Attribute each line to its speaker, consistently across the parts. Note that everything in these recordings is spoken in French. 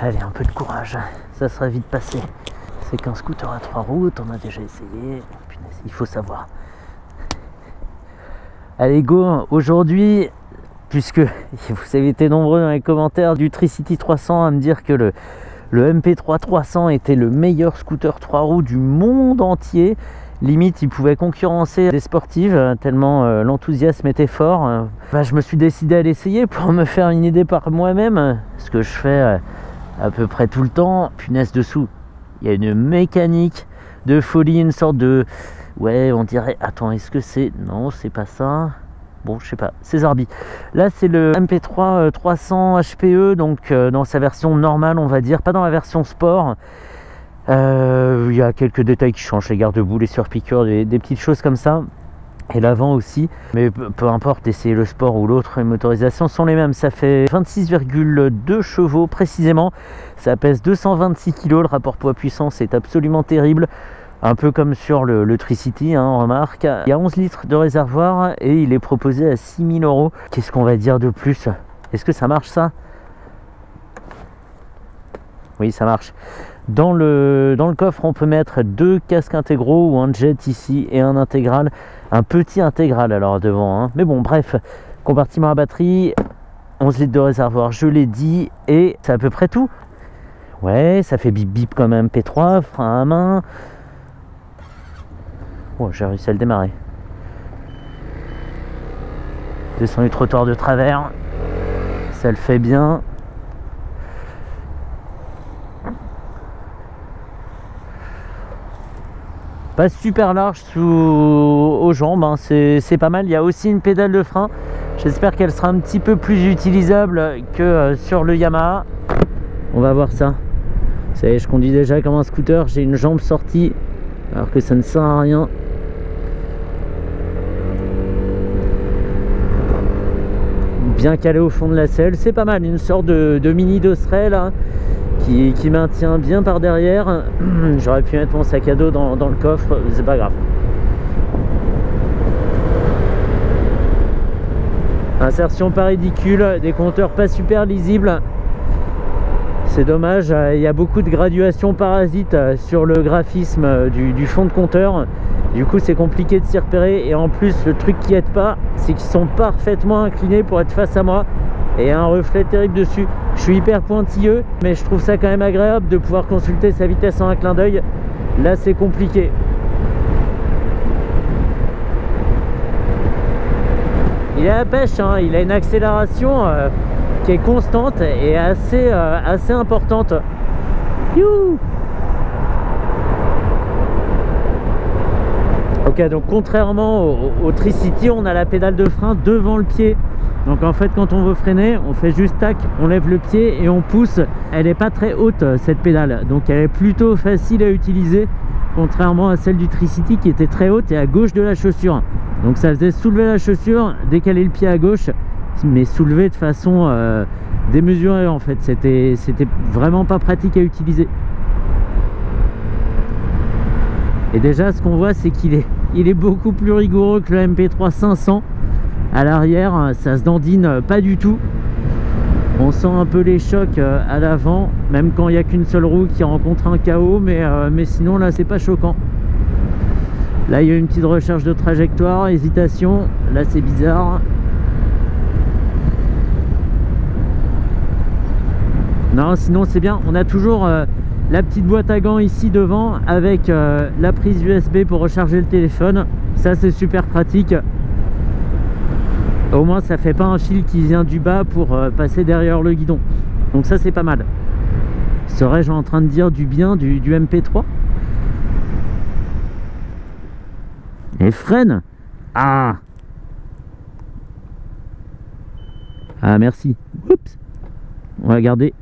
Speaker 1: Allez, un peu de courage, ça sera vite passé. C'est qu'un scooter à 3 roues, on a déjà essayé. Punaise, il faut savoir. Allez go, aujourd'hui, puisque vous avez été nombreux dans les commentaires du Tricity 300 à me dire que le MP3 300 était le meilleur scooter 3 roues du monde entier. Limite, il pouvait concurrencer des sportives, tellement l'enthousiasme était fort. Je me suis décidé à l'essayer pour me faire une idée par moi-même, ce que je fais à peu près tout le temps. Punaise dessous, il y a une mécanique de folie, une sorte de... Ouais, on dirait... Attends, est-ce que c'est... Non, c'est pas ça. Bon, je sais pas, c'est Zarbi. Là, c'est le MP3 300 HPE, donc dans sa version normale, on va dire, pas dans la version sport. Il y a quelques détails qui changent, les garde-boue, les surpiqûres, des petites choses comme ça. Et l'avant aussi, mais peu importe, essayer le sport ou l'autre, les motorisations sont les mêmes. Ça fait 26,2 chevaux précisément, ça pèse 226 kg, le rapport poids-puissance est absolument terrible. Un peu comme sur le Tricity, on remarque. Il y a 11 litres de réservoir et il est proposé à 6 000 €. Qu'est-ce qu'on va dire de plus? Est-ce que ça marche ça? Oui, ça marche. Dans le coffre, on peut mettre 2 casques intégraux ou un jet ici et un intégral. Un petit intégral alors devant. Mais bon, bref. Compartiment à batterie, 11 litres de réservoir, je l'ai dit. Et c'est à peu près tout. Ouais, ça fait bip bip comme un MP3, frein à main. Oh, j'ai réussi à le démarrer. Descend du trottoir de travers. Ça le fait bien. Pas super large aux jambes, c'est pas mal. Il y a aussi une pédale de frein. J'espère qu'elle sera un petit peu plus utilisable que sur le Yamaha. On va voir ça. Vous savez, je conduis déjà comme un scooter. J'ai une jambe sortie alors que ça ne sert à rien. Bien calé au fond de la selle, c'est pas mal, une sorte de mini dosseret là qui maintient bien par derrière. J'aurais pu mettre mon sac à dos dans le coffre, c'est pas grave. Insertion pas ridicule, des compteurs pas super lisibles. C'est dommage, il y a beaucoup de graduations parasites sur le graphisme du fond de compteur. Du coup, c'est compliqué de s'y repérer. Et en plus, le truc qui aide pas, c'est qu'ils sont parfaitement inclinés pour être face à moi. Et il y a un reflet terrible dessus. Je suis hyper pointilleux, mais je trouve ça quand même agréable de pouvoir consulter sa vitesse en un clin d'œil. Là, c'est compliqué. Il est à la pêche, il a une accélération qui est constante et assez importante. Youhou! Ok, donc contrairement au Tricity, on a la pédale de frein devant le pied. Donc en fait, quand on veut freiner, on fait juste tac, on lève le pied et on pousse. Elle n'est pas très haute cette pédale, donc elle est plutôt facile à utiliser, contrairement à celle du Tricity qui était très haute et à gauche de la chaussure. Donc ça faisait soulever la chaussure, décaler le pied à gauche, mais soulever de façon démesurée en fait. C'était vraiment pas pratique à utiliser. Et déjà, ce qu'on voit, c'est qu'il est beaucoup plus rigoureux que le MP3 500. À l'arrière, ça se dandine pas du tout. On sent un peu les chocs à l'avant, même quand il n'y a qu'une seule roue qui rencontre un KO, mais sinon là, c'est pas choquant. Là, il y a une petite recherche de trajectoire, hésitation. Là, c'est bizarre. Non, sinon c'est bien. On a toujours la petite boîte à gants ici devant avec la prise USB pour recharger le téléphone. Ça, c'est super pratique. Au moins, ça fait pas un fil qui vient du bas pour passer derrière le guidon. Donc ça, c'est pas mal. Serais-je en train de dire du bien du MP3? Et freine. Ah, merci. Oups. On va garder.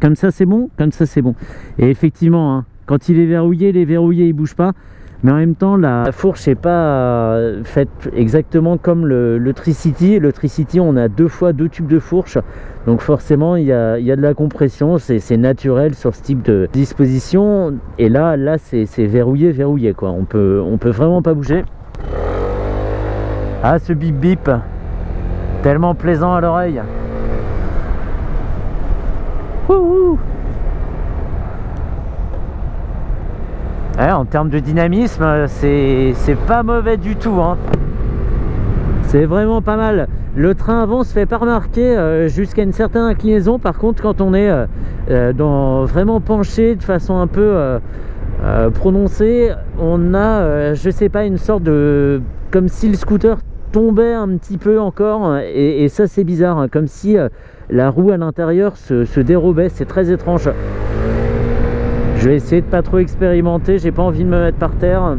Speaker 1: Comme ça, c'est bon. Comme ça, c'est bon. Et effectivement, quand il est verrouillé, il bouge pas. Mais en même temps, la fourche n'est pas faite exactement comme le Tricity. Le Tricity, on a 2 fois 2 tubes de fourche. Donc forcément, il y a de la compression. C'est naturel sur ce type de disposition. Et là c'est verrouillé quoi. On peut vraiment pas bouger. Ah, ce bip bip. Tellement plaisant à l'oreille. Ouais, en termes de dynamisme, c'est pas mauvais du tout, hein. C'est vraiment pas mal. Le train avant se fait pas remarquer jusqu'à une certaine inclinaison. Par contre, quand on est vraiment penché de façon un peu prononcée, on a, je sais pas, une sorte de... comme si le scooter tombait un petit peu encore. Et ça, c'est bizarre, hein, comme si la roue à l'intérieur se dérobait. C'est très étrange. Je vais essayer de pas trop expérimenter. J'ai pas envie de me mettre par terre.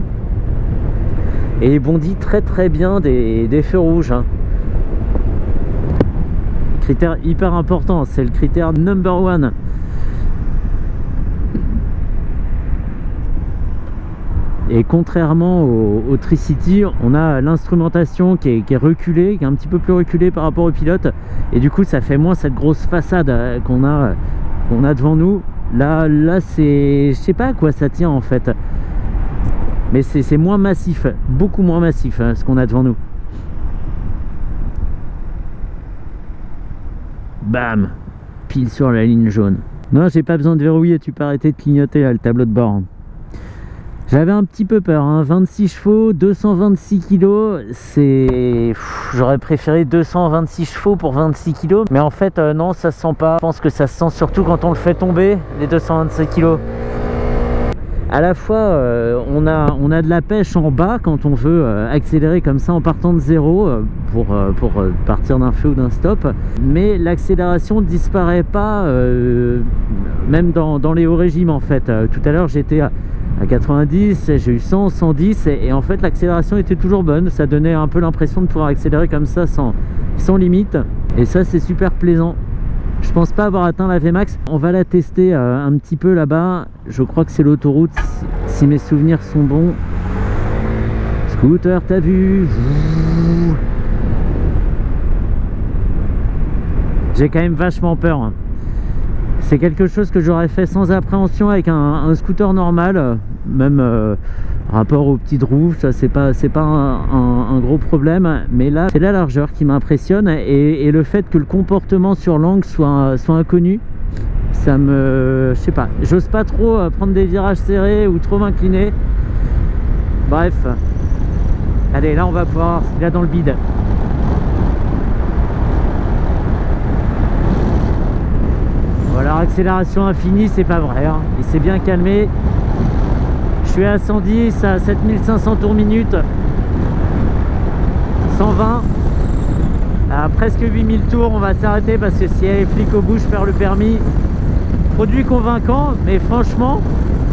Speaker 1: Et il bondit très très bien des feux rouges, hein. Critère hyper important, c'est le critère number one. Et contrairement au Tricity, on a l'instrumentation qui est reculée, qui est un petit peu plus reculée par rapport au pilote. Et du coup, ça fait moins cette grosse façade qu'on a devant nous. Là c'est... je sais pas à quoi ça tient en fait. Mais c'est moins massif, beaucoup moins massif, hein, ce qu'on a devant nous. Bam! Pile sur la ligne jaune. Non, j'ai pas besoin de verrouiller, tu peux arrêter de clignoter là, le tableau de bord. J'avais un petit peu peur, hein. 26 chevaux, 226 kg, c'est... J'aurais préféré 226 chevaux pour 26 kg. Mais en fait, non, ça se sent pas. Je pense que ça se sent surtout quand on le fait tomber, les 227 kg. À la fois, on a de la pêche en bas quand on veut accélérer comme ça en partant de zéro pour partir d'un feu ou d'un stop. Mais l'accélération ne disparaît pas, même dans les hauts régimes en fait. Tout à l'heure, j'étais à 90, j'ai eu 100, 110 et en fait l'accélération était toujours bonne. Ça donnait un peu l'impression de pouvoir accélérer comme ça sans limite. Et ça, c'est super plaisant. Je pense pas avoir atteint la Vmax. On va la tester un petit peu là-bas. Je crois que c'est l'autoroute, si mes souvenirs sont bons. Scooter, t'as vu? J'ai quand même vachement peur, hein. C'est quelque chose que j'aurais fait sans appréhension avec un scooter normal. Même rapport aux petites roues, ça c'est pas un gros problème. Mais là, c'est la largeur qui m'impressionne et le fait que le comportement sur l'angle soit inconnu, ça me... je sais pas, j'ose pas trop prendre des virages serrés ou trop m'incliner. Bref. Allez, là on va pouvoir voir ce qu'il y a dans le bide. Voilà, accélération infinie, c'est pas vrai, hein. Il s'est bien calmé. Je suis à 110, à 7500 tours minute. 120. À presque 8000 tours, on va s'arrêter parce que s'il y a les flics au bout, je perds le permis. Produit convaincant, mais franchement,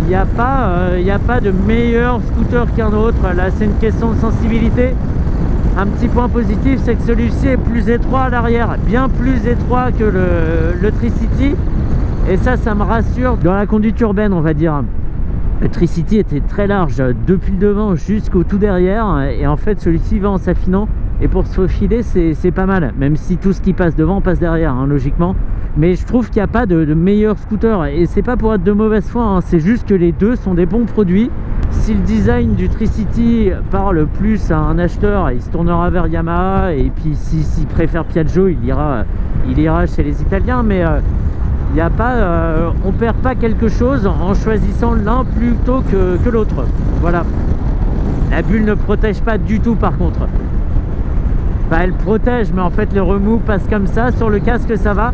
Speaker 1: il n'y a pas de meilleur scooter qu'un autre. Là, c'est une question de sensibilité. Un petit point positif, c'est que celui-ci est plus étroit à l'arrière, bien plus étroit que le Tricity. Et ça me rassure dans la conduite urbaine, on va dire. Le Tricity était très large depuis le devant jusqu'au tout derrière. Et en fait, celui-ci va en s'affinant. Et pour se faufiler, c'est pas mal. Même si tout ce qui passe devant passe derrière, hein, logiquement. Mais je trouve qu'il n'y a pas de meilleur scooter. Et c'est pas pour être de mauvaise foi, hein, c'est juste que les deux sont des bons produits. Si le design du Tricity parle plus à un acheteur, il se tournera vers Yamaha. Et puis s'il préfère Piaggio, il ira chez les Italiens. Mais il y a pas, on perd pas quelque chose en choisissant l'un plutôt que l'autre. Voilà. La bulle ne protège pas du tout par contre. Enfin, elle protège, mais en fait le remous passe comme ça. Sur le casque ça va,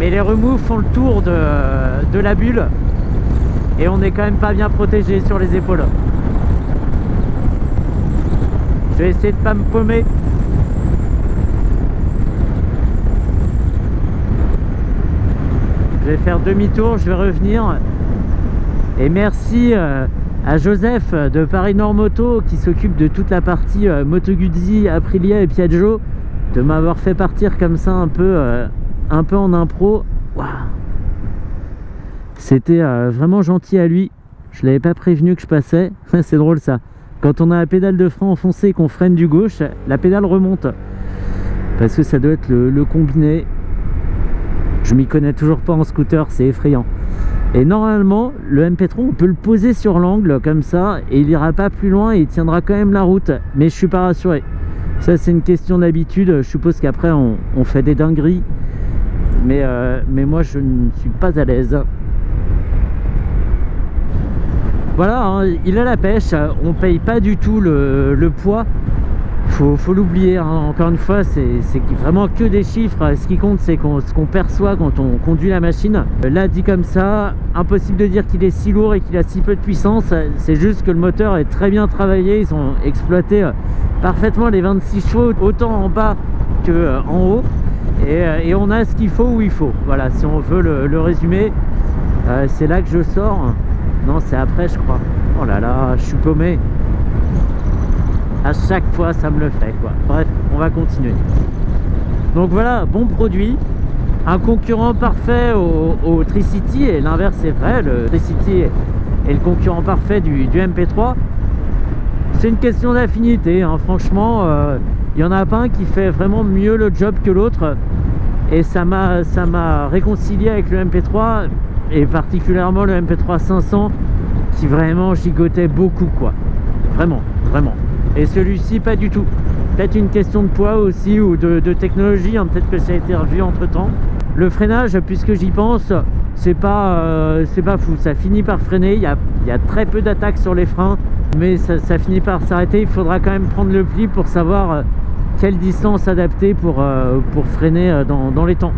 Speaker 1: mais les remous font le tour de la bulle. Et on n'est quand même pas bien protégé sur les épaules. Je vais essayer de pas me paumer. Je vais faire demi-tour, je vais revenir. Et merci à Joseph de Paris Nord Moto qui s'occupe de toute la partie Moto Guzzi, Aprilia et Piaggio, de m'avoir fait partir comme ça un peu en impro. Waouh. C'était vraiment gentil à lui. Je l'avais pas prévenu que je passais. C'est drôle ça. Quand on a la pédale de frein enfoncée et qu'on freine du gauche, la pédale remonte. Parce que ça doit être le combiné. Je m'y connais toujours pas en scooter, c'est effrayant. Et normalement, le MP3, on peut le poser sur l'angle comme ça et il ira pas plus loin et il tiendra quand même la route. Mais je suis pas rassuré. Ça, c'est une question d'habitude. Je suppose qu'après, on fait des dingueries. Mais moi, je ne suis pas à l'aise. Voilà, hein, il a la pêche, on paye pas du tout le poids. Faut l'oublier, hein. Encore une fois, c'est vraiment que des chiffres. Ce qui compte, c'est ce qu'on perçoit quand on conduit la machine. Là, dit comme ça, impossible de dire qu'il est si lourd et qu'il a si peu de puissance. C'est juste que le moteur est très bien travaillé. Ils ont exploité parfaitement les 26 chevaux, autant en bas que en haut. Et on a ce qu'il faut où il faut. Voilà, si on veut le résumer, c'est là que je sors. Non, c'est après, je crois. Oh là là, je suis paumé. À chaque fois ça me le fait quoi. Bref, on va continuer. Donc voilà, bon produit, un concurrent parfait au Tricity, et l'inverse est vrai, le Tricity est le concurrent parfait du MP3. C'est une question d'affinité, hein. Franchement, il n'y en a pas un qui fait vraiment mieux le job que l'autre, et ça m'a réconcilié avec le MP3, et particulièrement le MP3 500 qui vraiment gigotait beaucoup quoi. Vraiment. Et celui-ci, pas du tout. Peut-être une question de poids aussi, ou de technologie, hein. Peut-être que ça a été revu entre temps. Le freinage, puisque j'y pense, c'est pas fou. Ça finit par freiner. Il y a très peu d'attaques sur les freins, mais ça finit par s'arrêter. Il faudra quand même prendre le pli pour savoir quelle distance adapter pour freiner dans les temps.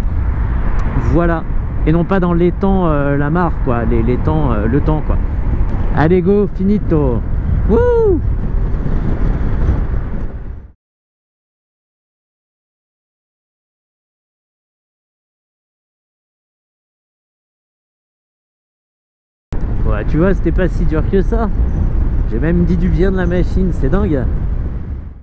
Speaker 1: Voilà. Et non pas dans les temps, la mare, quoi. Les temps, le temps, quoi. Allez, go, finito. Wouh! Ouais, tu vois, c'était pas si dur que ça. J'ai même dit du bien de la machine, c'est dingue.